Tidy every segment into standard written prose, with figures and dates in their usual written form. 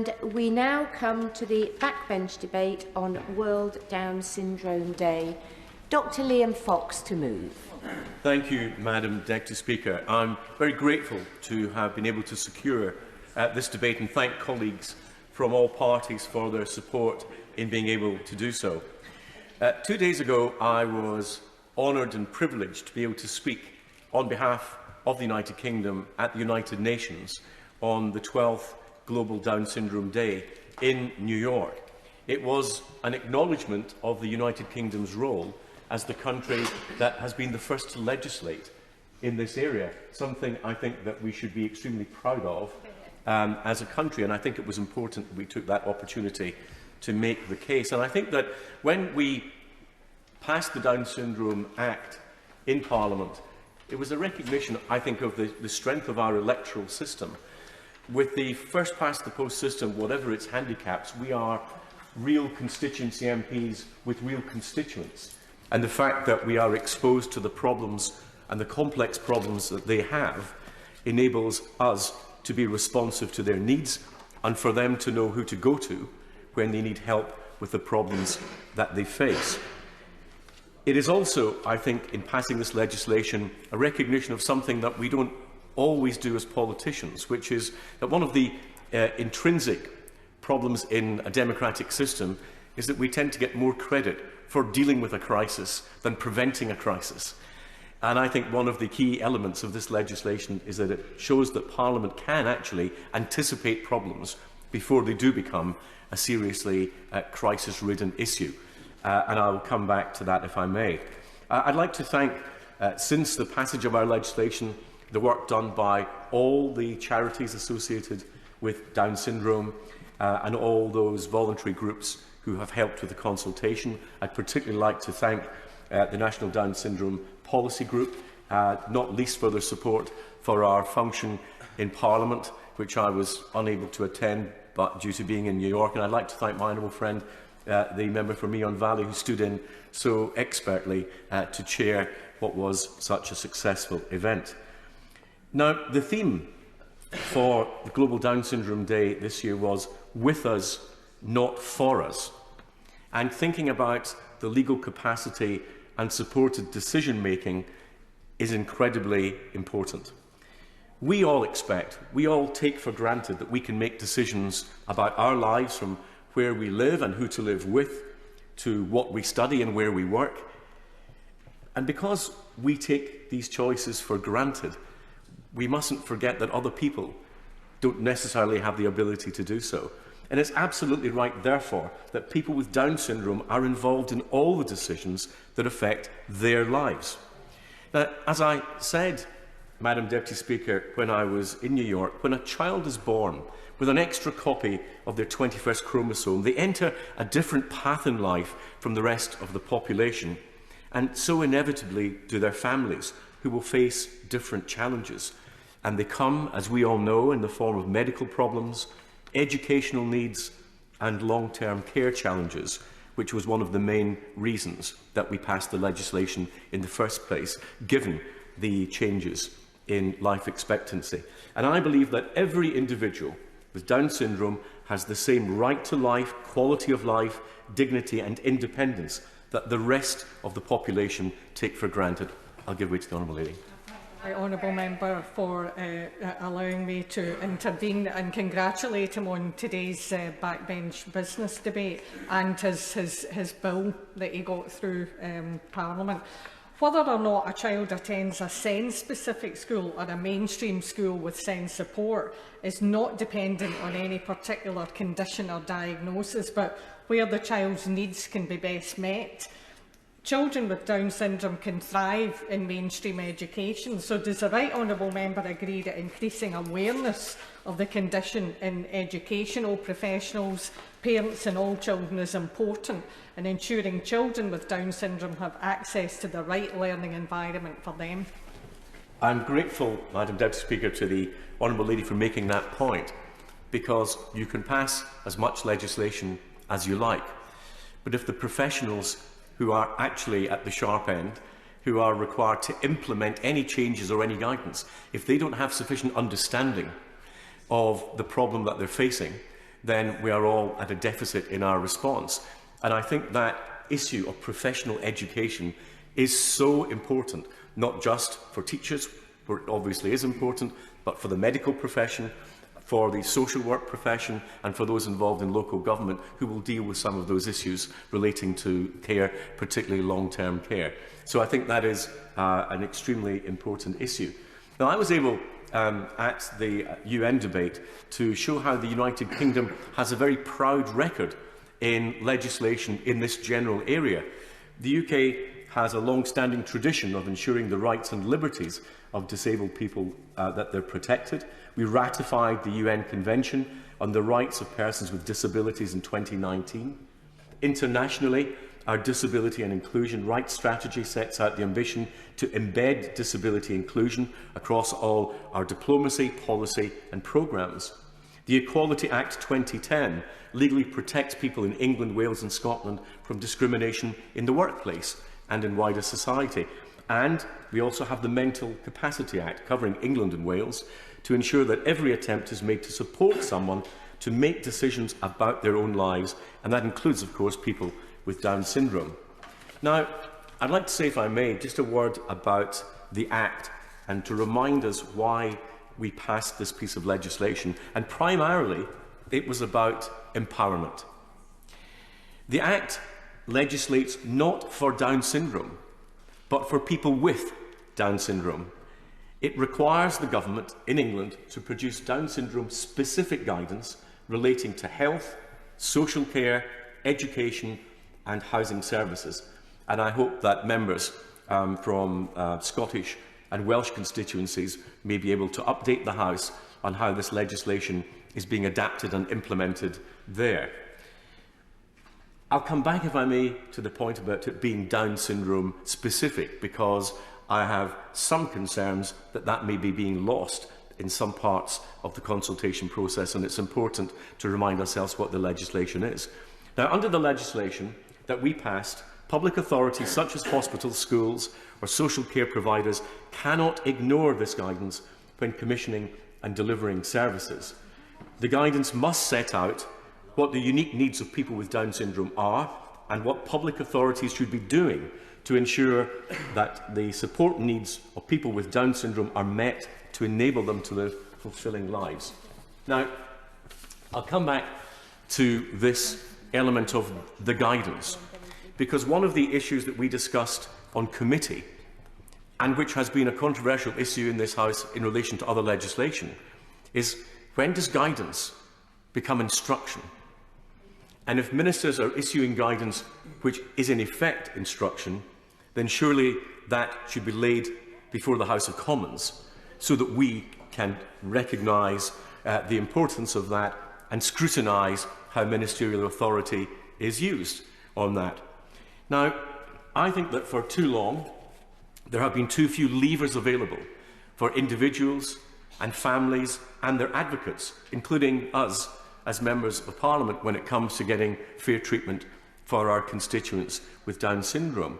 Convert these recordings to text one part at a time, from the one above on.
And we now come to the backbench debate on World Down Syndrome Day. Dr. Liam Fox to move. Thank you, Madam Deputy Speaker. I'm very grateful to have been able to secure this debate and thank colleagues from all parties for their support in being able to do so. 2 days ago, I was honoured and privileged to be able to speak on behalf of the United Kingdom at the United Nations on the 12th Global Down Syndrome Day in New York. It was an acknowledgement of the United Kingdom's role as the country that has been the first to legislate in this area, something I think that we should be extremely proud of as a country, and I think it was important that we took that opportunity to make the case. And I think that when we passed the Down Syndrome Act in Parliament, it was a recognition, I think, of the strength of our electoral system. With the first-past-the-post system, whatever its handicaps, we are real constituency MPs with real constituents. And the fact that we are exposed to the problems and the complex problems that they have enables us to be responsive to their needs and for them to know who to go to when they need help with the problems that they face. It is also, I think, in passing this legislation, a recognition of something that we don't always do as politicians, which is that one of the intrinsic problems in a democratic system is that we tend to get more credit for dealing with a crisis than preventing a crisis. And I think one of the key elements of this legislation is that it shows that Parliament can actually anticipate problems before they do become a seriously crisis-ridden issue. And I will come back to that if I may. I'd like to thank, since the passage of our legislation, the work done by all the charities associated with Down syndrome and all those voluntary groups who have helped with the consultation. I'd particularly like to thank the National Down Syndrome Policy Group, not least for their support for our function in Parliament, which I was unable to attend but due to being in New York. And I'd like to thank my honourable friend, the member for Meon Valley, who stood in so expertly to chair what was such a successful event. Now, the theme for the Global Down Syndrome Day this year was "With Us, Not For Us," and thinking about the legal capacity and supported decision-making is incredibly important. We all take for granted that we can make decisions about our lives, from where we live and who to live with, to what we study and where we work. And because we take these choices for granted, we mustn't forget that other people don't necessarily have the ability to do so. And it's absolutely right, therefore, that people with Down syndrome are involved in all the decisions that affect their lives. Now, as I said, Madam Deputy Speaker, when I was in New York, when a child is born with an extra copy of their 21st chromosome, they enter a different path in life from the rest of the population, and so inevitably do their families, who will face different challenges. And they come, as we all know, in the form of medical problems, educational needs and long-term care challenges, which was one of the main reasons that we passed the legislation in the first place, given the changes in life expectancy. And I believe that every individual with Down syndrome has the same right to life, quality of life, dignity and independence that the rest of the population take for granted. I'll give way to the Honourable Lady. Honourable Member for allowing me to intervene and congratulate him on today's backbench business debate and his bill that he got through Parliament. Whether or not a child attends a SEND-specific school or a mainstream school with SEND support is not dependent on any particular condition or diagnosis, but where the child's needs can be best met. Children with Down syndrome can thrive in mainstream education, so does the Right Honourable Member agree that increasing awareness of the condition in educational professionals, parents and all children is important, and ensuring children with Down syndrome have access to the right learning environment for them? I'm grateful, Madam Deputy Speaker, to the Honourable Lady for making that point, because you can pass as much legislation as you like, but if the professionals who are actually at the sharp end, who are required to implement any changes or any guidance, if they don't have sufficient understanding of the problem that they're facing, then we are all at a deficit in our response. And I think that issue of professional education is so important, not just for teachers, where it obviously is important, but for the medical profession, for the social work profession, and for those involved in local government who will deal with some of those issues relating to care, particularly long-term care. So I think that is an extremely important issue. Now, I was able at the UN debate to show how the United Kingdom has a very proud record in legislation in this general area. The UK has a long-standing tradition of ensuring the rights and liberties of disabled people that they're protected. We ratified the UN Convention on the Rights of Persons with Disabilities in 2019. Internationally, our Disability and Inclusion Rights Strategy sets out the ambition to embed disability inclusion across all our diplomacy, policy and programmes. The Equality Act 2010 legally protects people in England, Wales and Scotland from discrimination in the workplace and in wider society. And we also have the Mental Capacity Act covering England and Wales to ensure that every attempt is made to support someone to make decisions about their own lives, and that includes, of course, people with Down syndrome. Now, I'd like to say, if I may, just a word about the Act and to remind us why we passed this piece of legislation, and primarily it was about empowerment. The Act legislates not for Down syndrome, but for people with Down syndrome. It requires the government in England to produce Down syndrome-specific guidance relating to health, social care, education and housing services. And I hope that members from Scottish and Welsh constituencies may be able to update the House on how this legislation is being adapted and implemented there. I'll come back, if I may, to the point about it being Down syndrome specific, because I have some concerns that that may be being lost in some parts of the consultation process, and it's important to remind ourselves what the legislation is. Now, under the legislation that we passed, public authorities such as hospitals, schools or social care providers cannot ignore this guidance when commissioning and delivering services. The guidance must set out what the unique needs of people with Down syndrome are and what public authorities should be doing to ensure that the support needs of people with Down syndrome are met to enable them to live fulfilling lives. Now, I'll come back to this element of the guidance, because one of the issues that we discussed on committee, and which has been a controversial issue in this House in relation to other legislation, is when does guidance become instruction? And if ministers are issuing guidance which is in effect instruction, then surely that should be laid before the House of Commons so that we can recognise the importance of that and scrutinise how ministerial authority is used on that. Now, I think that for too long there have been too few levers available for individuals and families and their advocates, including us as members of Parliament, when it comes to getting fair treatment for our constituents with Down syndrome.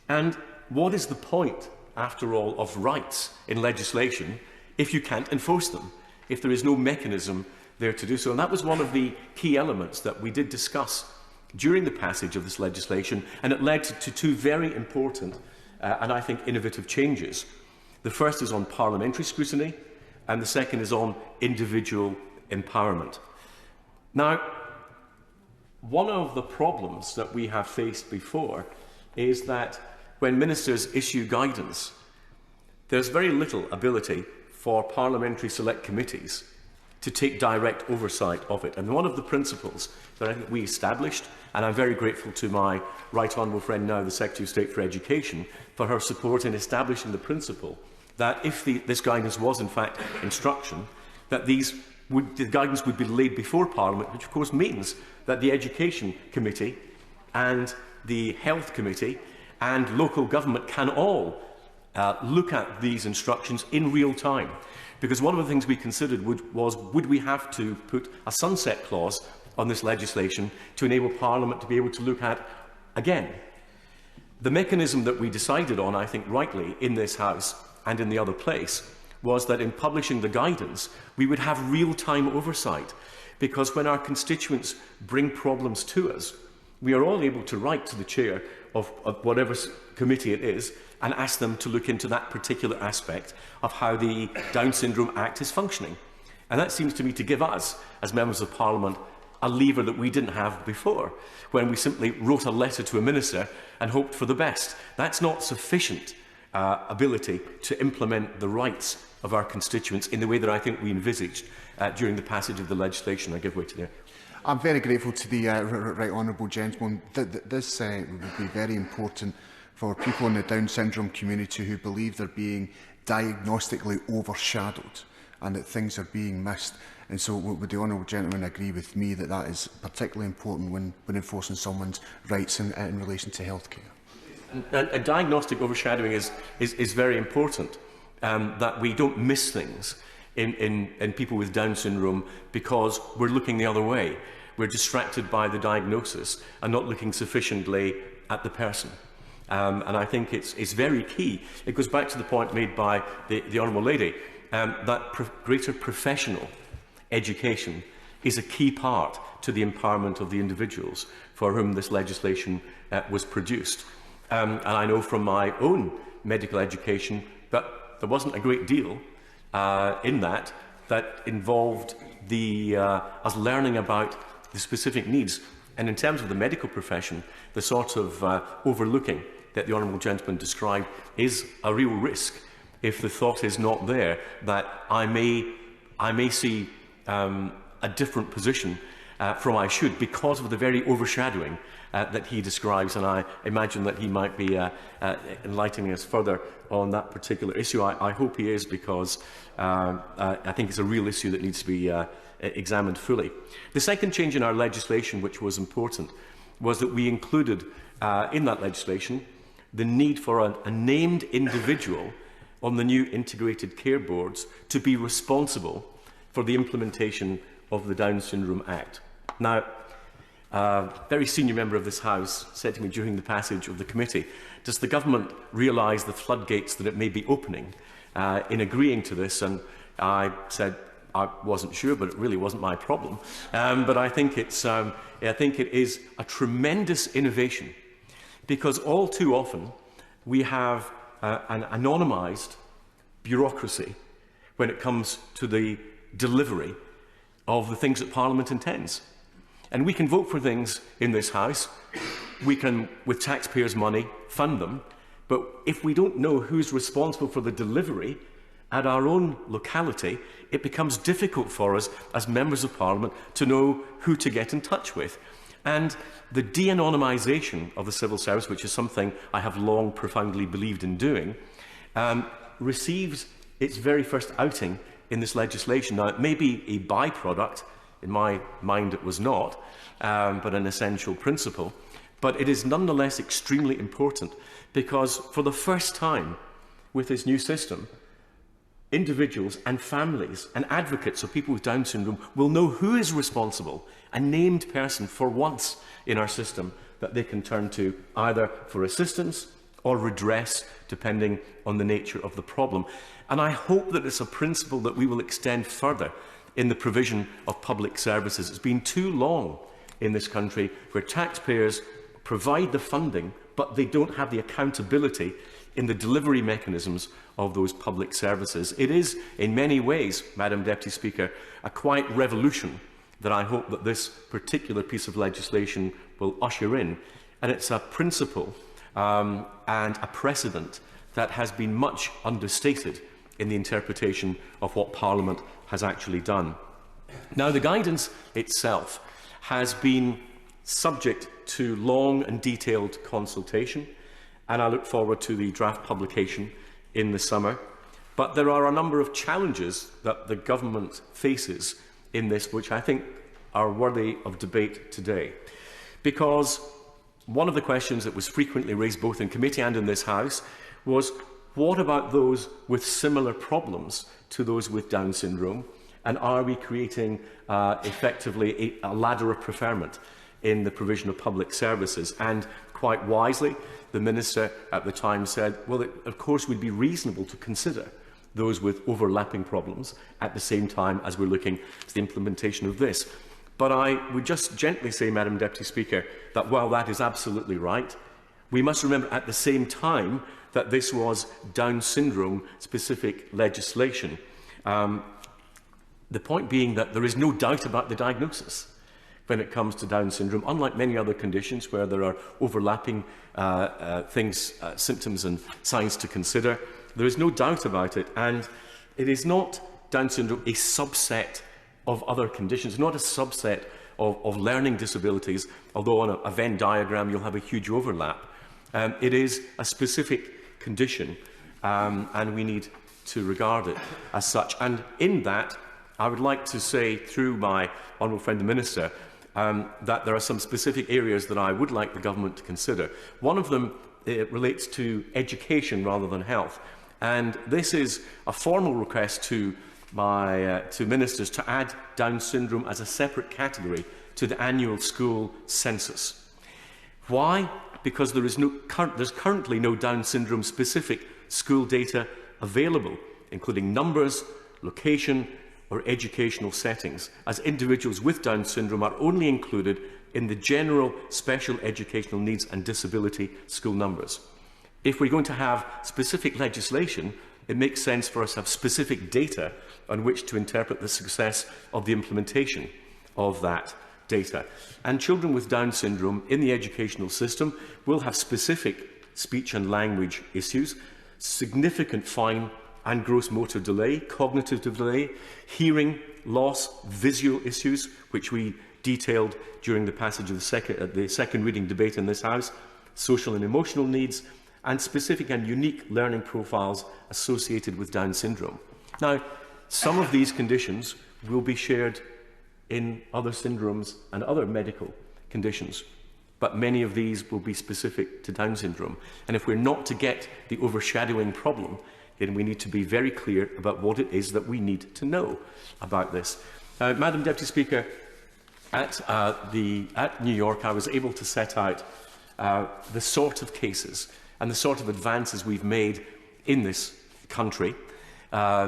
And what is the point, after all, of rights in legislation if you can't enforce them, if there is no mechanism there to do so? And that was one of the key elements that we did discuss during the passage of this legislation, and it led to two very important and I think innovative changes. The first is on parliamentary scrutiny, and the second is on individual empowerment. Now, one of the problems that we have faced before is that when ministers issue guidance, there's very little ability for parliamentary select committees to take direct oversight of it. And one of the principles that I think we established, and I'm very grateful to my right honourable friend now, the Secretary of State for Education, for her support in establishing the principle that if this guidance was in fact instruction, that the guidance would be laid before Parliament, which of course means that the Education Committee and the Health Committee and local government can all look at these instructions in real time. Because one of the things we considered was would we have to put a sunset clause on this legislation to enable Parliament to be able to look at again. The mechanism that we decided on, I think rightly, in this House and in the other place, was that in publishing the guidance, we would have real-time oversight. because when our constituents bring problems to us, we are all able to write to the chair of whatever committee it is and ask them to look into that particular aspect of how the Down Syndrome Act is functioning. And that seems to me to give us, as members of Parliament, a lever that we didn't have before, when we simply wrote a letter to a minister and hoped for the best. That's not sufficient ability to implement the rights of our constituents in the way that I think we envisaged during the passage of the legislation. I give way to the... I'm very grateful to the right honourable gentleman. This would be very important for people in the Down syndrome community who believe they're being diagnostically overshadowed and that things are being missed. And so would the honourable gentleman agree with me that that is particularly important when enforcing someone's rights in relation to healthcare? A diagnostic overshadowing is very important, that we don't miss things in people with Down syndrome because we're looking the other way. We're distracted by the diagnosis and not looking sufficiently at the person. And I think it's very key. It goes back to the point made by the Honourable Lady, that greater professional education is a key part to the empowerment of the individuals for whom this legislation was produced. And I know from my own medical education that there wasn't a great deal in that involved us learning about the specific needs. And in terms of the medical profession, the sort of overlooking that the Honourable Gentleman described is a real risk if the thought is not there that I may see a different position from I should because of the very overshadowing that he describes, and I imagine that he might be enlightening us further on that particular issue. I hope he is, because I think it's a real issue that needs to be examined fully. The second change in our legislation, which was important, was that we included in that legislation the need for a named individual on the new integrated care boards to be responsible for the implementation of the Down Syndrome Act. Now, a very senior member of this House said to me during the passage of the committee, does the government realise the floodgates that it may be opening in agreeing to this? And I said I wasn't sure, but it really wasn't my problem. But I think it is a tremendous innovation, because all too often we have an anonymised bureaucracy when it comes to the delivery of the things that Parliament intends. And we can vote for things in this House, we can, with taxpayers' money, fund them, but if we don't know who's responsible for the delivery at our own locality, it becomes difficult for us as members of Parliament to know who to get in touch with. And the de-anonymisation of the civil service, which is something I have long profoundly believed in doing, receives its very first outing in this legislation. Now, it may be a byproduct, in my mind it was not, but an essential principle. But it is nonetheless extremely important, because for the first time with this new system, individuals and families and advocates of people with Down syndrome will know who is responsible, a named person for once in our system that they can turn to either for assistance or redress, depending on the nature of the problem. And I hope that it's a principle that we will extend further in the provision of public services. It's been too long in this country where taxpayers provide the funding, but they don't have the accountability in the delivery mechanisms of those public services. It is, in many ways, Madam Deputy Speaker, a quiet revolution that I hope that this particular piece of legislation will usher in. And it's a principle and a precedent that has been much understated in the interpretation of what Parliament has actually done. Now, the guidance itself has been subject to long and detailed consultation, and I look forward to the draft publication in the summer. But there are a number of challenges that the government faces in this, which I think are worthy of debate today. Because one of the questions that was frequently raised both in committee and in this House was, what about those with similar problems to those with Down syndrome? And are we creating effectively a ladder of preferment in the provision of public services? And quite wisely, the Minister at the time said, well, it of course would be reasonable to consider those with overlapping problems at the same time as we're looking at the implementation of this. But I would just gently say, Madam Deputy Speaker, that while that is absolutely right, we must remember at the same time that this was Down syndrome-specific legislation. The point being that there is no doubt about the diagnosis when it comes to Down syndrome, unlike many other conditions where there are overlapping symptoms and signs to consider. There is no doubt about it, and it is not Down syndrome a subset of other conditions, not a subset of learning disabilities, although on a Venn diagram you'll have a huge overlap. It is a specific condition, and we need to regard it as such. And in that, I would like to say, through my honourable friend the Minister, that there are some specific areas that I would like the government to consider. One of them relates to education rather than health, and this is a formal request to ministers to add Down syndrome as a separate category to the annual school census. Why? Because there's currently no Down syndrome specific school data available, including numbers, location, or educational settings, as individuals with Down syndrome are only included in the general special educational needs and disability school numbers. If we're going to have specific legislation, it makes sense for us to have specific data on which to interpret the success of the implementation of that data. And children with Down syndrome in the educational system will have specific speech and language issues, significant fine and gross motor delay, cognitive delay, hearing loss, visual issues, which we detailed during the passage of the second reading debate in this House, social and emotional needs, and specific and unique learning profiles associated with Down syndrome. Now, some of these conditions will be shared in other syndromes and other medical conditions, but many of these will be specific to Down syndrome. And if we're not to get the overshadowing problem, then we need to be very clear about what it is that we need to know about this. Madam Deputy Speaker, at New York, I was able to set out the sort of cases and the sort of advances we've made in this country,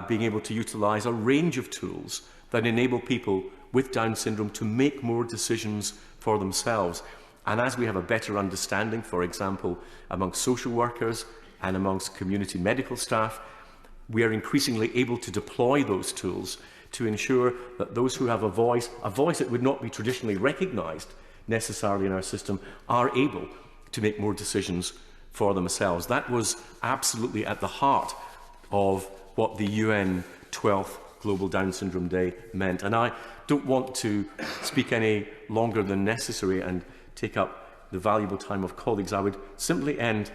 being able to utilise a range of tools that enable people with Down syndrome to make more decisions for themselves. And as we have a better understanding, for example, amongst social workers and amongst community medical staff, we are increasingly able to deploy those tools to ensure that those who have a voice that would not be traditionally recognised necessarily in our system, are able to make more decisions for themselves. That was absolutely at the heart of what the UN 12th Global Down Syndrome Day meant. And I don't want to speak any longer than necessary and take up the valuable time of colleagues. I would simply end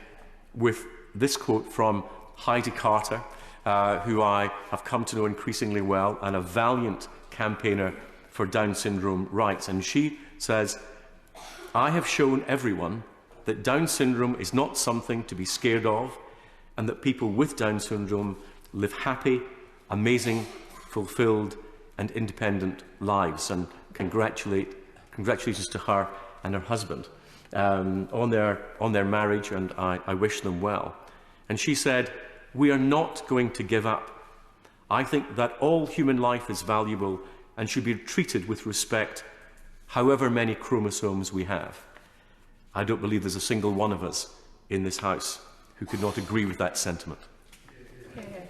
with this quote from Heidi Carter, who I have come to know increasingly well, and a valiant campaigner for Down syndrome rights. And she says, "I have shown everyone that Down syndrome is not something to be scared of, and that people with Down syndrome live happy, amazing, fulfilled and independent lives." And congratulations to her and her husband on their marriage, and I wish them well. And she said, "We are not going to give up. I think that all human life is valuable and should be treated with respect, however many chromosomes we have." I don't believe there's a single one of us in this House who could not agree with that sentiment.